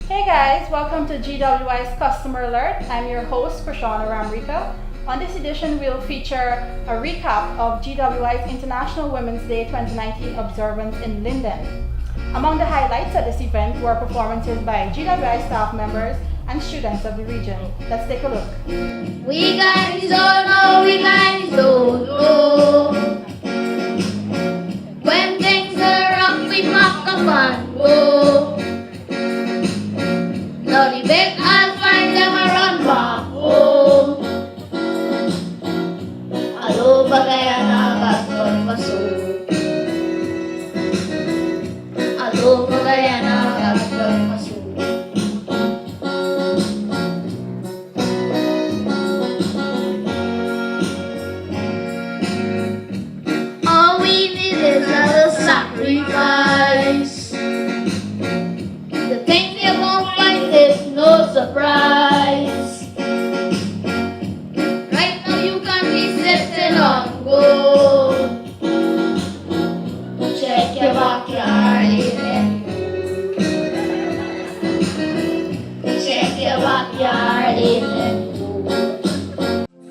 Hey guys, welcome to GWI's Customer Alert. I'm your host, Krishana Ramrika. On this edition, we'll feature a recap of GWI's International Women's Day 2019 observance in Linden. Among the highlights at this event were performances by GWI staff members and students of the region. Let's take a look. We guys don't know, we guys don't know. When things are rough, we pack up and go. Now the big I'll find them a run back home. Hello, bagay na gaston paso. Hello, bagay na gaston paso. All we need is a little sacrifice. The things you won't find is no surprise. Right now you can be sitting on gold. Check your backyard, even. Check your backyard, even.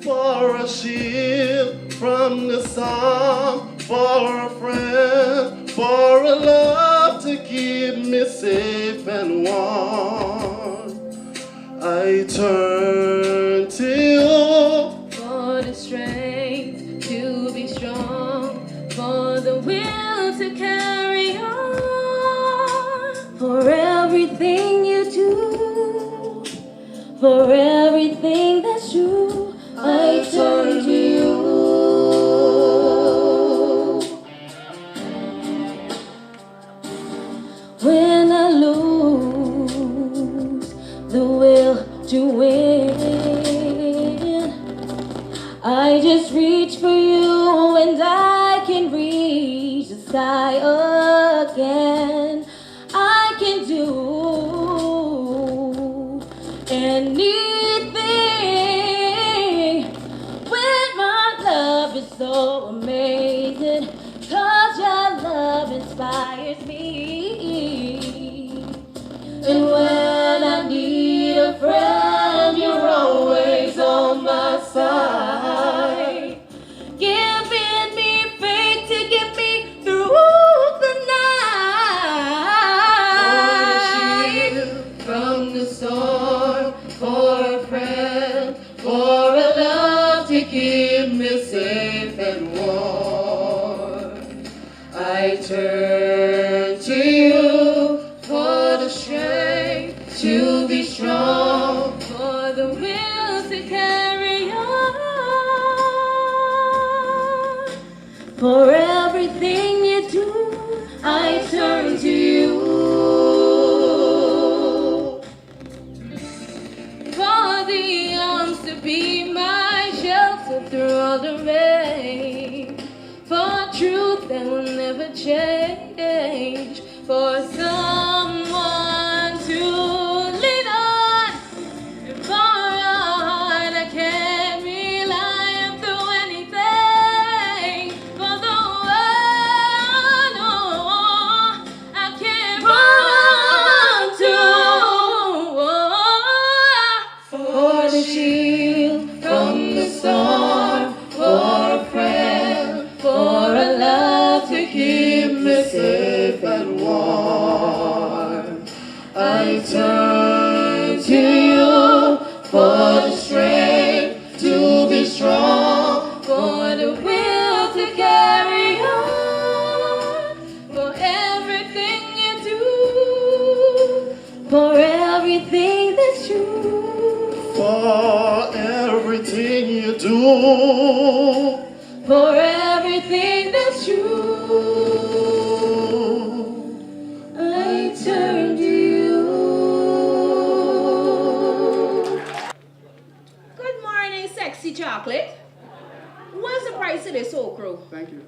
For a shield from the storm, for a friend, for a love to keep me safe and warm. I turn to you for the strength to be strong, for the will to carry on, for everything you do, for everything that's true. I turn to you. When I lose the will to win, I just reach for you and I can reach the sky again. I can do anything when my love is so amazing, 'cause your love inspires me. And when I need a friend, you're always on my side, giving me faith to get me through the night. From the storm, for a friend, for a love to keep me safe and warm. I turn to you for the strength to be strong, for the will to carry on. For everything you do, I turn to you. For the arms to be my shelter through all the rain, for truth that will never change, for someone to lean on, and for a heart I can rely on through anything, for the one I can run to, for the shield from the storm, for a friend, for a love to keep me safe and warm. I turn to you for the strength to be strong, for the will to carry on, for everything you do, for everything that's true, for everything you do. for everything that's true. I turn to you. Good morning, sexy chocolate. What's the price of this okra? Thank you.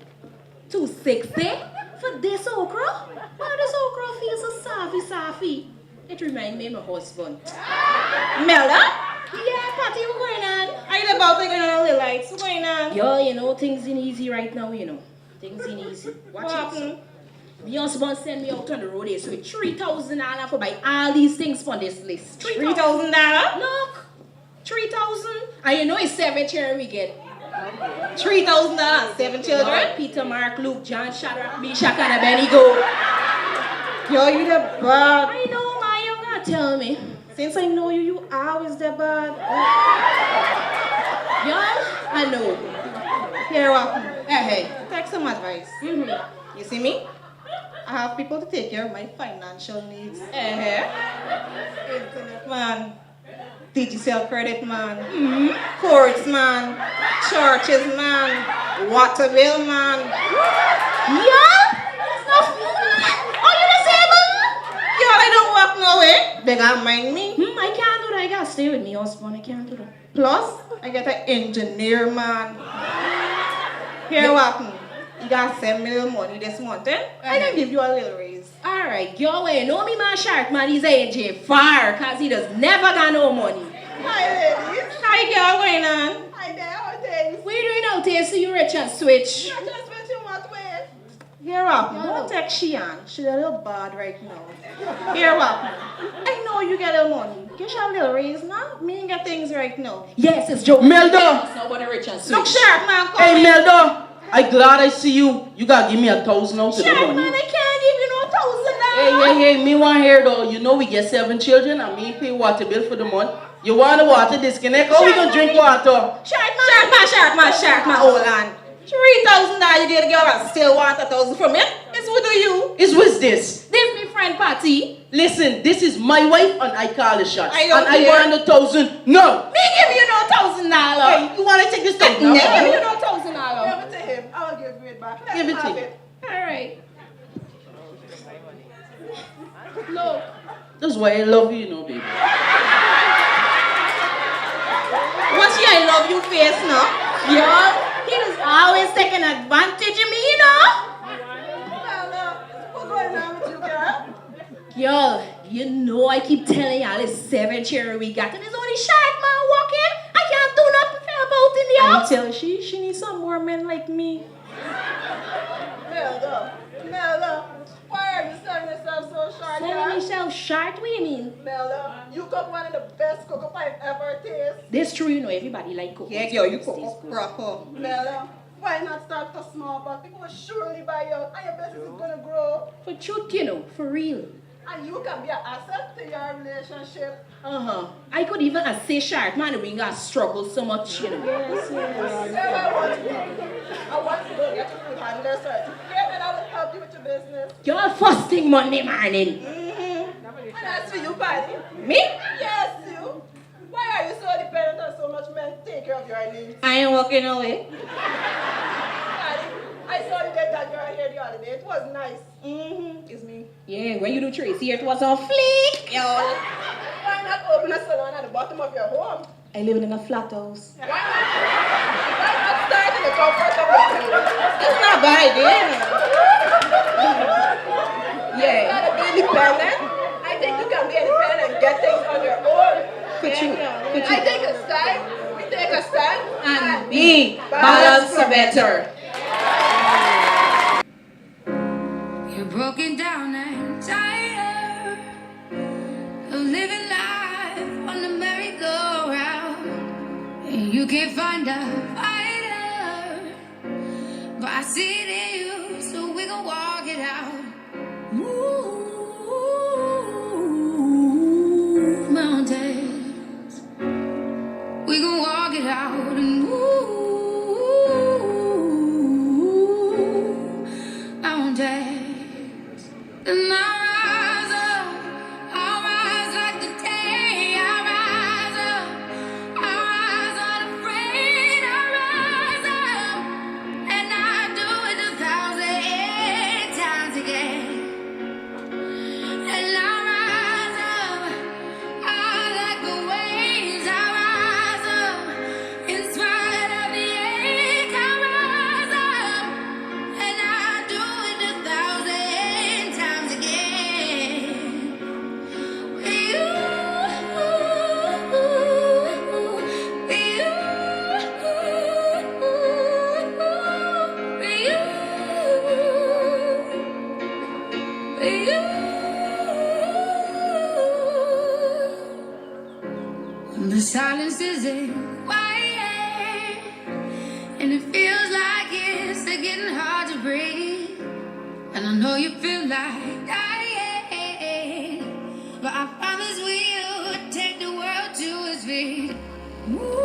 $2.60 for this okra? Why this okra feels so soft? It reminds me of my husband. Melda? Yeah, Patty, what's going on? Are you about to get on the lights? What's going on? Yo, things ain't easy right now, Things ain't easy. Watch What it. happened? My husband sent me out on the road with $3,000 for buy all these things for this list. $3,000? Look, 3,000. And you know it's 7 children we get. $3,000, 7 children? Peter, Mark, Luke, John, Shadrach, Meshach, and Abednego. Yo, you the bad. I know, my you gonna tell me. Since I know you, you always the bad. Y'all, I know. Here, what? Hey, take some advice. You see me? I have people to take care of my financial needs. Internet man, digital credit man, courts man, churches man, water bill man. Yeah? Oh, you the same man? Girl, I don't walk nowhere. They gotta mind me. I can't do that. I gotta stay with me husband. I can't do that. Plus, I get an engineer man. Here, what? You gotta send me a little money this month, eh? I can give you a little raise. Alright, girl, when you know me, man, shark man, he's AJ far, cause he does never got no money. Hi, ladies. Hi, girl, going on? Hi there, how things? What you doing out here so you rich and switch? I just went in what way? Here, what? Don't take she on. She's a little bad right now. Here, what? I know you get a little money. Get your little raise now. Me ain't get things right now. Yes, it's Joe. Melda! Nobody rich and switch. Look, shark man, come Hey, in. Melda! I'm glad I see you. You gotta give me $1,000 out to the Shark man, money. I can't give you no $1,000. Hey, me want here though. You know we get 7 children and me pay water bill for the month. You want the water disconnect? Oh, we gonna drink water. Shark man, hold on. $3,000 you get a girl and still want $1,000 from it? It's what do you? Is what's this? This me friend Patty. Listen, this is my wife and I call the shots. I don't and I care. want $1,000. No! Me give you no $1,000. Hey, you wanna take this stuff now? No. Give you no $1,000. Give it to him. I will give it back. Give it to him. Alright. Look. That's why I love you, you know, baby. What's your I love you face now? Yo, he is always taking advantage of me, you know? What's going on with you, girl? Yo, you know I keep telling y'all it's 7 children we got and there's only shark man walking. I can't do nothing about in the house. Tell she needs some more men like me. Melda, why are you selling yourself so short, Selling myself short, what do you mean? Melda, you cook one of the best cook-up I've ever tasted. This true, you know, everybody like cook. Yeah, girl, you cook up proper. Melda, why not start with a small but people will surely buy you and your business is gonna grow. For truth, you know, for real. And you can be an asset to your relationship. I could even assist shark man, we got struggle so much, you know. Yes. I want to go get your food handler certificate and I will help you with your business. You're first thing Monday morning. And as for you, Patty. Me? Yes, you. Why are you so dependent on so much men to take care of your needs? I ain't walking away. Patty, I saw you get that girl here the other day. It was nice. It's me. Yeah, when you do Tracy, it was on fleek. Yo. Why not open a salon at the bottom of your home? I live in a flat house. Why not start in the comfort of your home? It's not a bad idea. Yeah. You gotta be independent. I think you can be independent and get things on your own. For true. I take a stand. We take a stand. And be balanced for better. You're broken down and tired of living life on the merry-go-round, and you can't find a fighter, but I see it in you, so we gon' walk it out. Move mountains, we gon' walk it out and move mountains. And I'll rise like the day. I'll rise unafraid. I'll rise up, and I'll do it 1,000 times again. The silence isn't quiet, and it feels like it's getting hard to breathe. And I know you feel like dying, but I promise we'll take the world to its feet. Ooh,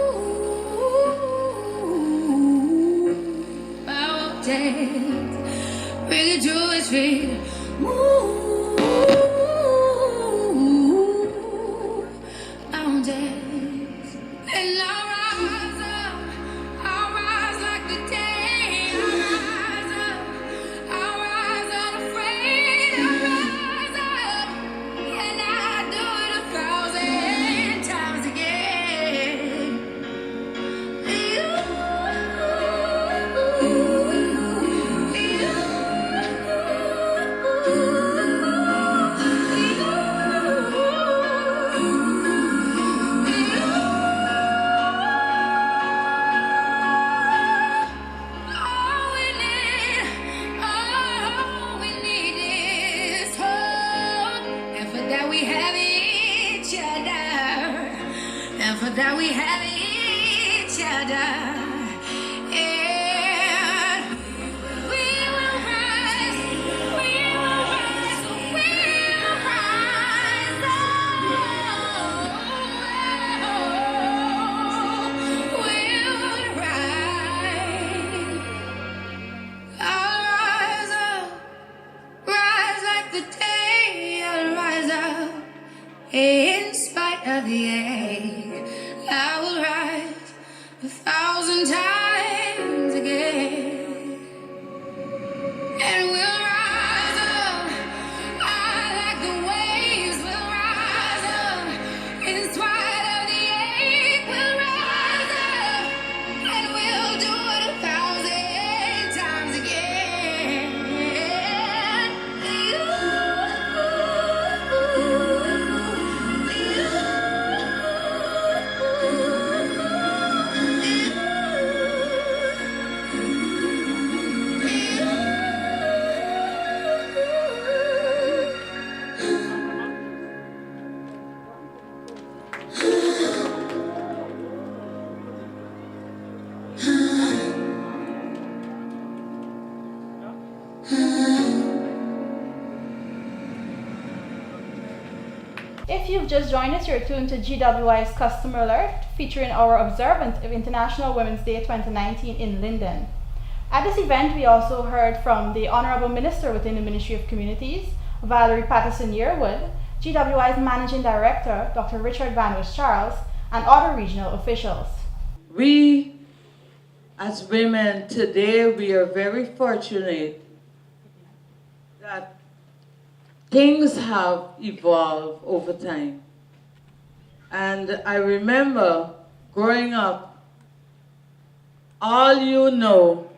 mountains, bring it to its feet. Ooh, mountains, and I'll rise like the day. I'll rise unafraid. I'll rise up, and I'll do it 1,000 times again. All we need is hope, and for that we have each other, and for that we have each other. And we will rise, we will rise, we will rise. Oh, we'll rise. I'll rise up, rise like the day. I'll rise up in spite of the ache. I will rise 1,000 times again, and we'll rise up. I like the waves. We'll rise up in spite of the ache. We'll rise up, and we'll do it 1,000 times again. If you've just joined us, you're tuned to GWI's Customer Alert, featuring our observance of International Women's Day 2019 in Linden. At this event, we also heard from the Honorable Minister within the Ministry of Communities, Valerie Patterson-Yearwood, GWI's Managing Director, Dr. Richard Van West Charles, and other regional officials. We, as women today, we are very fortunate that things have evolved over time. And I remember growing up, all you know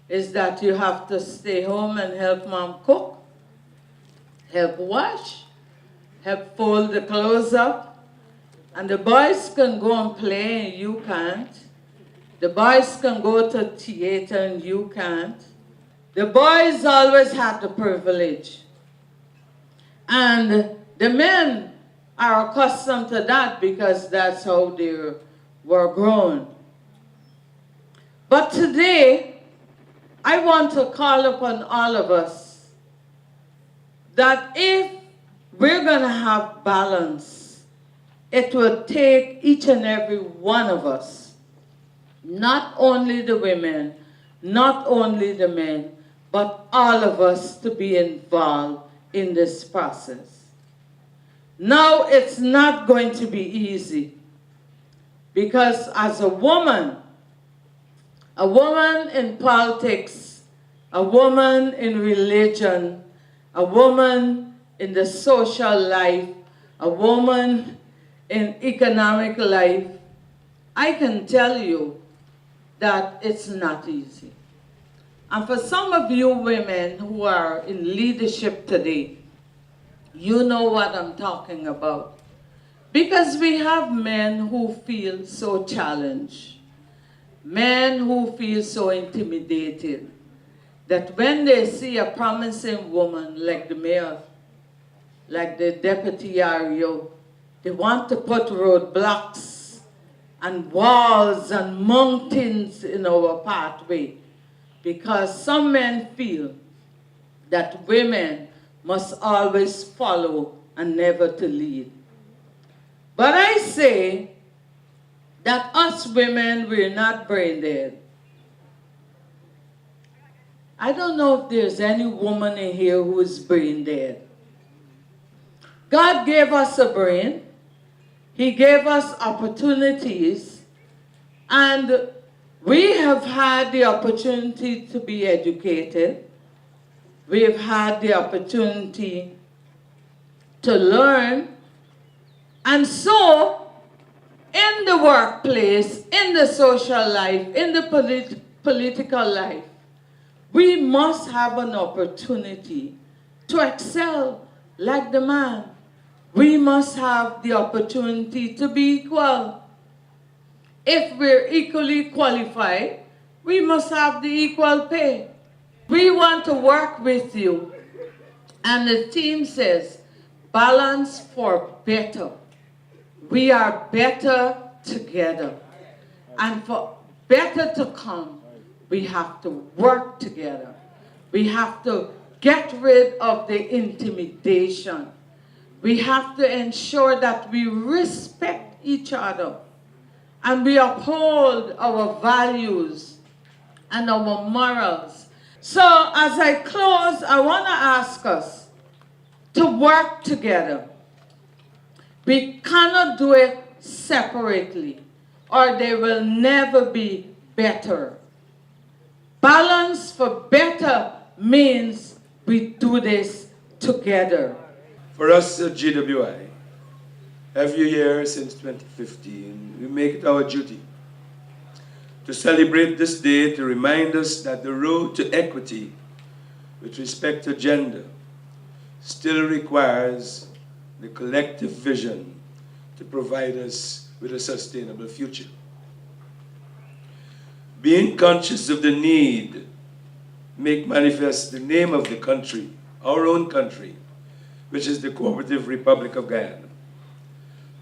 is that you have to stay home and help mom cook, help wash, help fold the clothes up, and the boys can go and play and you can't. The boys can go to theater and you can't. The boys always had the privilege. And the men are accustomed to that because that's how they were grown. But today, I want to call upon all of us that if we're going to have balance, it will take each and every one of us, not only the women, not only the men, but all of us to be involved in this process. Now, it's not going to be easy because as a woman in politics, a woman in religion, a woman in the social life, a woman in economic life, I can tell you that it's not easy. And for some of you women who are in leadership today, you know what I'm talking about. Because we have men who feel so challenged, men who feel so intimidated, that when they see a promising woman like the mayor, like the deputy REO, they want to put roadblocks and walls and mountains in our pathway, because some men feel that women must always follow and never to lead. But I say that us women, we're not brain dead. I don't know if there's any woman in here who is brain dead. God gave us a brain. He gave us opportunities, and we have had the opportunity to be educated. We have had the opportunity to learn. And so, in the workplace, in the social life, in the political life, we must have an opportunity to excel like the man. We must have the opportunity to be equal. If we're equally qualified, we must have the equal pay. We want to work with you. And the team says, balance for better. We are better together. And for better to come, we have to work together. We have to get rid of the intimidation. We have to ensure that we respect each other and we uphold our values and our morals. So as I close, I want to ask us to work together. We cannot do it separately, or there will never be better. Balance for better means we do this together. For us at GWI, every year since 2015, we make it our duty to celebrate this day to remind us that the road to equity with respect to gender still requires the collective vision to provide us with a sustainable future. Being conscious of the need, make manifest the name of the country, our own country, which is the Cooperative Republic of Guyana,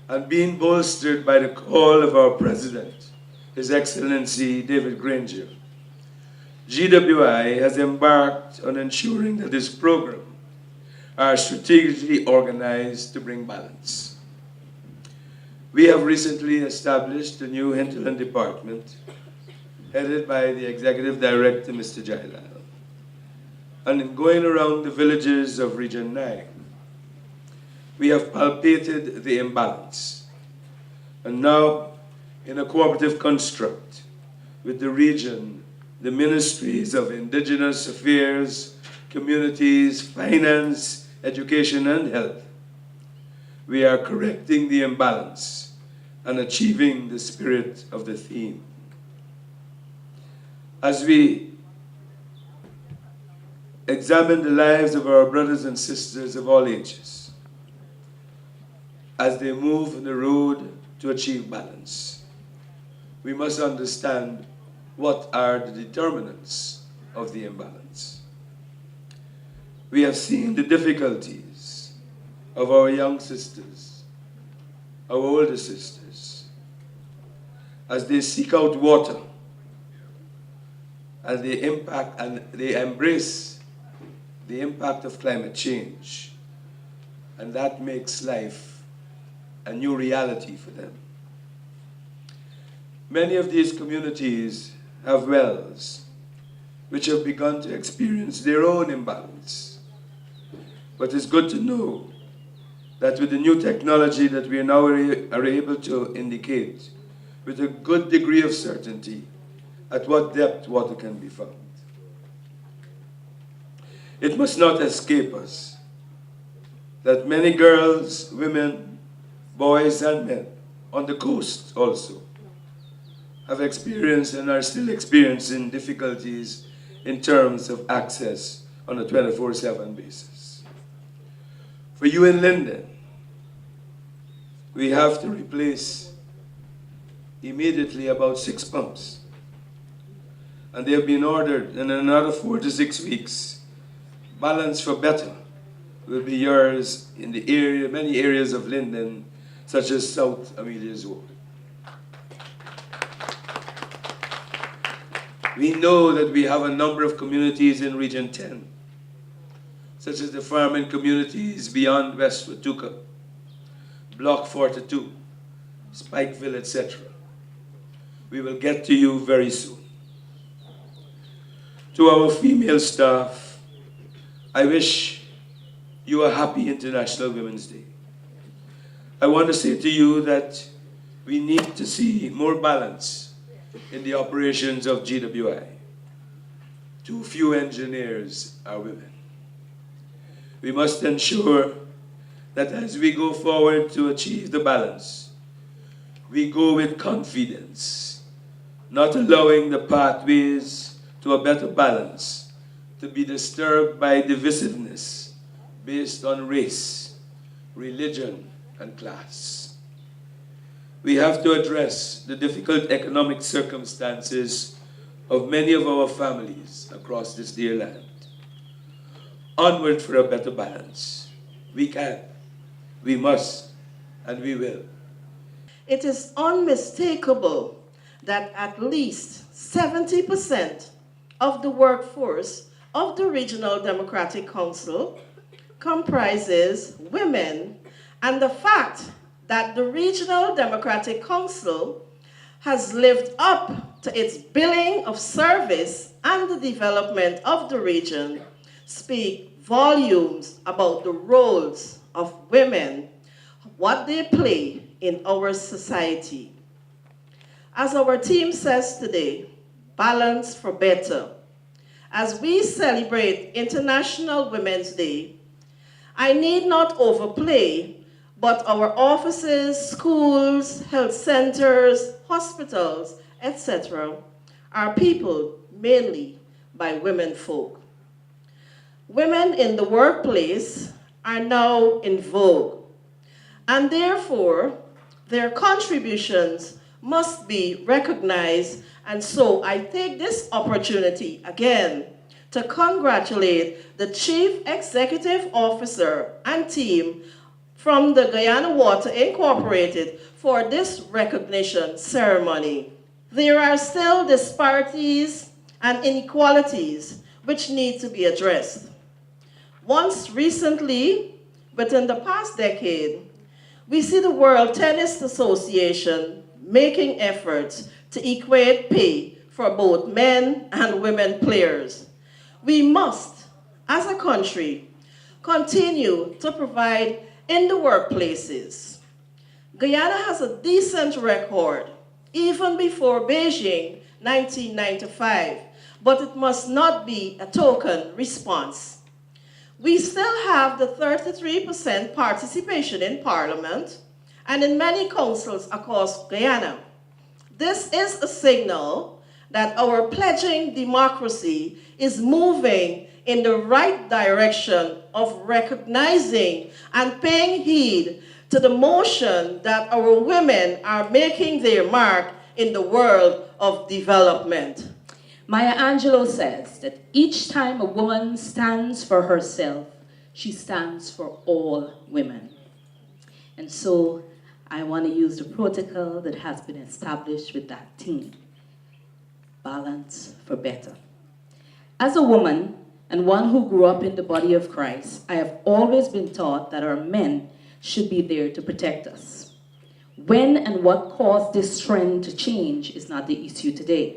and being bolstered by the call of our President, His Excellency David Granger, GWI has embarked on ensuring that this program are strategically organized to bring balance. We have recently established a new hinterland department headed by the Executive Director, Mr. Jailal. And in going around the villages of Region 9, we have palpated the imbalance. And now, in a cooperative construct with the region, the ministries of Indigenous Affairs, Communities, Finance, Education, and Health, we are correcting the imbalance and achieving the spirit of the theme. As we examine the lives of our brothers and sisters of all ages, as they move on the road to achieve balance, we must understand what are the determinants of the imbalance. We have seen the difficulties of our young sisters, our older sisters, as they seek out water, as they impact and they embrace the impact of climate change, and that makes life a new reality for them. Many of these communities have wells which have begun to experience their own imbalance. But it's good to know that with the new technology that we now are able to indicate with a good degree of certainty at what depth water can be found. It must not escape us that many girls, women, boys and men on the coast also have experienced and are still experiencing difficulties in terms of access on a 24/7 basis. For you in Linden, we have to replace immediately about 6 pumps. And they have been ordered, and in another 4 to 6 weeks, balance for better will be yours in the area, many areas of Linden, such as South Amelia's Ward. We know that we have a number of communities in Region 10, such as the farming communities beyond West Watuka, Block 42, Spikeville, etc. We will get to you very soon. To our female staff, I wish you a happy International Women's Day. I want to say to you that we need to see more balance in the operations of GWI. Too few engineers are women. We must ensure that as we go forward to achieve the balance, we go with confidence, not allowing the pathways to a better balance to be disturbed by divisiveness based on race, religion, and class. We have to address the difficult economic circumstances of many of our families across this dear land. Onward for a better balance. We can, we must, and we will. It is unmistakable that at least 70% of the workforce of the Regional Democratic Council comprises women, and the fact that the Regional Democratic Council has lived up to its billing of service and the development of the region speak volumes about the roles of women, what they play in our society. As our team says today, balance for better. As we celebrate International Women's Day, I need not overplay, but our offices, schools, health centers, hospitals, etc. are peopled mainly by women folk. Women in the workplace are now in vogue, and therefore their contributions must be recognized, and so I take this opportunity again to congratulate the Chief Executive Officer and team from the Guyana Water Incorporated for this recognition ceremony. There are still disparities and inequalities which need to be addressed. Once recently, within the past decade, we see the World Tennis Association making efforts to equate pay for both men and women players. We must, as a country, continue to provide in the workplaces. Guyana has a decent record, even before Beijing 1995, but it must not be a token response. We still have the 33% participation in Parliament and in many councils across Guyana. This is a signal that our pledging democracy is moving in the right direction of recognizing and paying heed to the motion that our women are making their mark in the world of development. Maya Angelou says that each time a woman stands for herself, she stands for all women. And so I want to use the protocol that has been established with that theme. Balance for better. As a woman, and one who grew up in the body of Christ, I have always been taught that our men should be there to protect us. When and what caused this trend to change is not the issue today.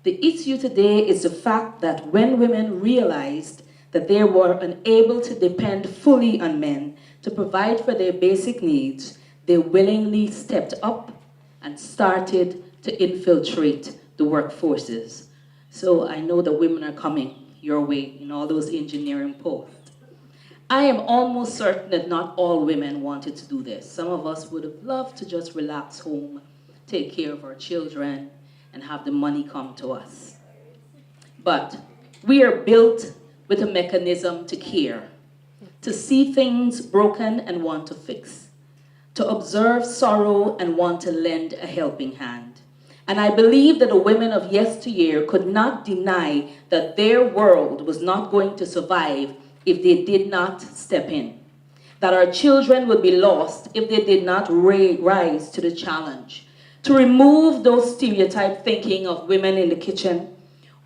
The issue today is the fact that when women realized that they were unable to depend fully on men to provide for their basic needs, they willingly stepped up and started to infiltrate the workforces. So I know that women are coming your way in all those engineering posts. I am almost certain that not all women wanted to do this. Some of us would have loved to just relax home, take care of our children, and have the money come to us. But we are built with a mechanism to care, to see things broken and want to fix, to observe sorrow and want to lend a helping hand. And I believe that the women of yesteryear could not deny that their world was not going to survive if they did not step in, that our children would be lost if they did not rise to the challenge, to remove those stereotype thinking of women in the kitchen